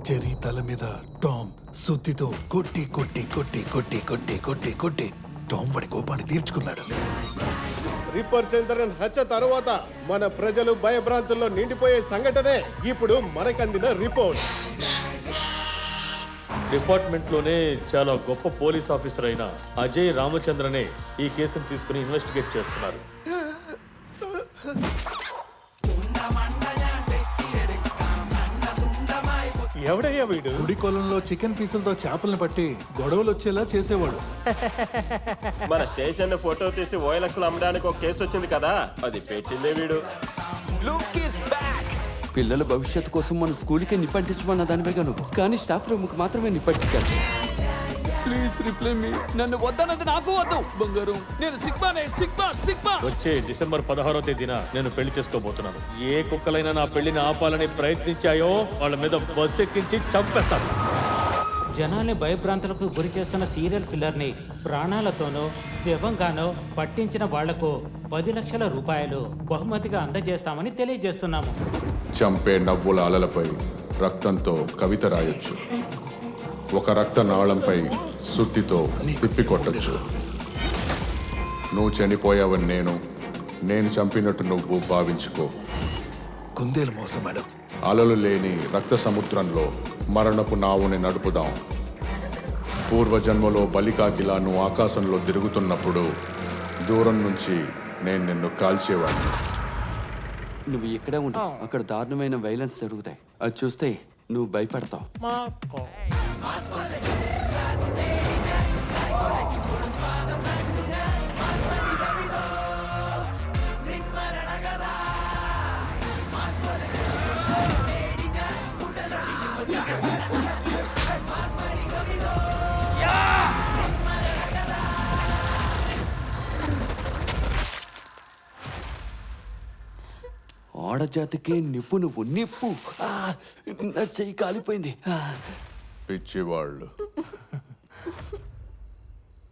జెరీ తల మీద టామ్ సుత్తితో కొట్టి కొట్టి కొట్టి కొట్టి కొట్టి కొట్టి కొట్టి టామ్ వాడి కోపాన్ని తీర్చుకున్నాడు. రిప్పర్ చంద్రన్ హత్య తర్వాత మన ప్రజలు భయభ్రాంతుల్లో నిండిపోయే సంఘటనే ఇప్పుడు మనకందిన రిపోర్ట్. డిపార్ట్మెంట్లోనే చాలా గొప్ప పోలీస్ ఆఫీసర్ అయిన అజయ్ రామచంద్రనే ఈ కేసును తీసుకుని ఇన్వెస్టిగేట్ చేస్తున్నారు. ఎవడయ్యా వీడు? గుడి కొలంలో చికెన్ పీసులతో చేపలను పట్టి గొడవలు వచ్చేలా చేసేవాడు. మన స్టేషన్ ఫోటో తీసి ఓఎల్ఎక్స్ అమ్మడానికి ఒక కేసు వచ్చింది కదా, అది పెట్టిందే వీడు. పిల్లల భవిష్యత్తు కోసం మన స్కూల్కే నిప్పంటించమన్న దానిపైగా నువ్వు, కానీ స్టాఫ్ రూమ్కి మాత్రమే నిప్పంటించాను. ప్లీజ్ రిప్లై మీ. నన్ను వద్దన్నది నాకు వద్దు బంగారం. నేను సిగ్మానే, సిగ్మా సిగ్మా. వచ్చే డిసెంబర్ 16వ తేదీన నేను పెళ్లి చేసుకోబోతున్నాను. ఏ కుక్కలైనా నా పెళ్లిని ఆపాలని ప్రయత్నించాయో వాళ్ళ మీద బస్ ఎక్కించి చంపేస్తాను. జనాల్ని భయభ్రాంతులకు గురి చేస్తున్న సీరియల్ కిల్లర్ని ప్రాణాలతోనో శవంగానో పట్టించిన వాళ్లకు 10 లక్షల రూపాయలు బహుమతిగా అందజేస్తామని తెలియజేస్తున్నాము. చంపే నవ్వుల అలలపై రక్తంతో కవిత రాయొచ్చు. ఒక రక్త నాళంపై సుత్తితో తిప్పికొట్టచ్చు. నువ్వు చనిపోయావని నేను చంపినట్టు నువ్వు భావించుకో. కుందేలు మోసం మేడం. అలలు లేని రక్త సముద్రంలో మరణపు నావుని నడుపుదాం. పూర్వజన్మలో బలికాకిలా నువ్వు ఆకాశంలో తిరుగుతున్నప్పుడు దూరం నుంచి నేను నిన్ను కాల్చేవాడిని. నువ్వు ఇక్కడే ఉండు, అక్కడ దారుణమైన వైలెన్స్ జరుగుతాయి. అది చూస్తే నువ్వు భయపడతావు. ఆడజాతికే నిప్పు నువ్వు నిప్పు. నా చెయ్యి కాలిపోయింది. పిచ్చివాళ్ళు